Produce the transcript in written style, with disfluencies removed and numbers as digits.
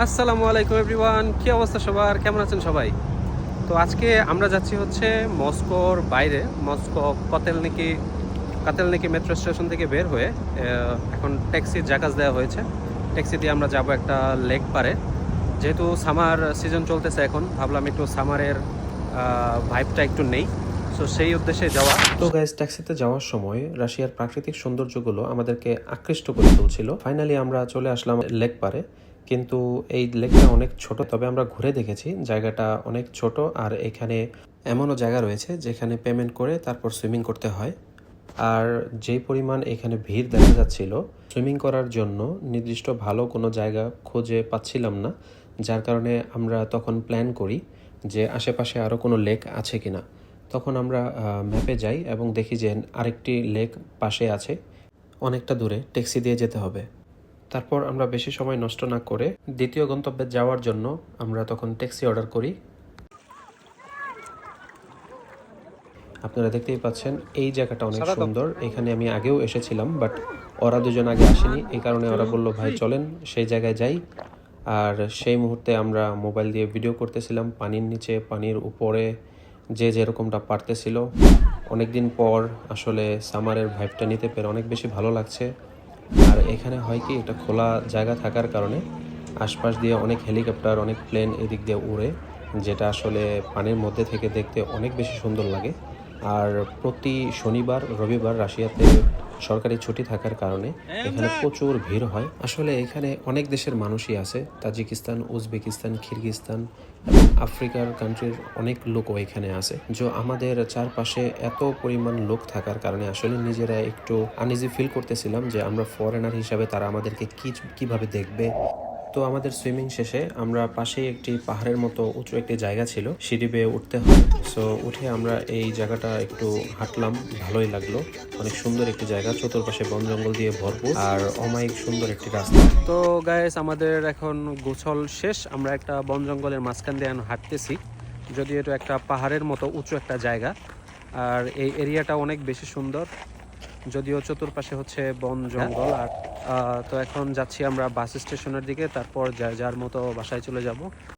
আসসালামু আলাইকুম এভরিওয়ান, কি অবস্থা সবার, কেমন আছেন সবাই? তো আজকে আমরা যাচ্ছি হচ্ছে মস্কোর বাইরে, মস্কো কাতেলনিকি মেট্রো স্টেশন থেকে বের হয়ে এখন ট্যাক্সির জাকাজ দেওয়া হয়েছে। ট্যাক্সি দিয়ে আমরা যাব একটা লেক পারে। যেহেতু সামার সিজন চলতেছে, এখন ভাবলাম একটু সামারের ভাইবটা একটু নেই, সো সেই উদ্দেশ্যে যাওয়া। তো গাইস, ট্যাক্সিতে যাওয়ার সময় রাশিয়ার প্রাকৃতিক সৌন্দর্যগুলো আমাদেরকে আকৃষ্ট করে তুলছিল। ফাইনালি আমরা চলে আসলাম লেক পারে, কিন্তু এই লেকটা অনেক ছোট। তবে আমরা ঘুরে দেখেছি, জায়গাটা অনেক ছোট। আর এখানে এমনও জায়গা রয়েছে যেখানে পেমেন্ট করে তারপর সুইমিং করতে হয়। আর যেই পরিমাণ এখানে ভিড় দেখা যাচ্ছিল, সুইমিং করার জন্য নির্দিষ্ট ভালো কোনো জায়গা খুঁজে পাচ্ছিলাম না, যার কারণে আমরা তখন প্ল্যান করি যে আশেপাশে আরও কোনো লেক আছে কিনা। তখন আমরা ম্যাপে যাই এবং দেখি যে আরেকটি লেক পাশে আছে, অনেকটা দূরে, ট্যাক্সি দিয়ে যেতে হবে। তারপর আমরা বেশি সময় নষ্ট না করে দ্বিতীয় গন্তব্যে যাওয়ার জন্য আমরা তখন ট্যাক্সি অর্ডার করি। আপনারা দেখতেই পাচ্ছেন এই জায়গাটা অনেক সুন্দর। এখানে আমি আগেও এসেছিলাম, বাট ওরা দুজন আগে আসেনি, এই কারণে ওরা বললো ভাই চলেন সেই জায়গায় যাই। আর সেই মুহূর্তে আমরা মোবাইল দিয়ে ভিডিও করতেছিলাম পানির নিচে, পানির উপরে, যে যেরকমটা পারতেছিল। অনেকদিন পর আসলে সামারের ভাইবটা নিতে পেরে অনেক বেশি ভালো লাগছে। আর এখানে হয় কি, এটা খোলা জায়গা থাকার কারণে আশপাশ দিয়ে অনেক হেলিকপ্টার, অনেক প্লেন এদিক দিয়ে উড়ে, যেটা আসলে পানির মধ্যে থেকে দেখতে অনেক বেশি সুন্দর লাগে। আর প্রতি শনিবার রবিবার রাশিয়াতে সরকারি ছুটি থাকার কারণে এখানে প্রচুর ভিড় হয়। আসলে এখানে অনেক দেশের মানুষই আছে, তাজিকিস্তান, উজবেকিস্তান, কিরগিজস্তান এবং আফ্রিকার কান্ট্রির অনেক লোকও এখানে আছে। যে আমাদের চারপাশে এত পরিমাণ লোক থাকার কারণে আসলে নিজেরা একটু আনইজি ফিল করতেছিলাম যে আমরা ফরেনার হিসাবে তারা আমাদেরকে কিভাবে দেখবে। তো আমাদের সুইমিং শেষে আমরা পাশেই একটি পাহাড়ের মতো উঁচু একটি জায়গা ছিল, সিঁড়ি বেয়ে উঠতে হয়। সো উঠে আমরা এই জায়গাটা একটু হাঁটলাম, ভালোই লাগলো। অনেক সুন্দর একটি জায়গা, চতুর্পাশে বন জঙ্গল দিয়ে ভরপুর আর অমায়িক সুন্দর একটি রাস্তা। তো গাইস, আমাদের এখন গোসল শেষ, আমরা একটা বন জঙ্গলের মাঝখান দিয়ে হাঁটতেছি। যদিও এটা একটা পাহাড়ের মতো উঁচু একটা জায়গা, আর এই এরিয়াটা অনেক বেশি সুন্দর, যদিও চতুর্পাশে হচ্ছে বন জঙ্গল। আর তো এখন যাচ্ছি আমরা বাস স্টেশনের দিকে, তারপর যার মতো বাসায় চলে যাব।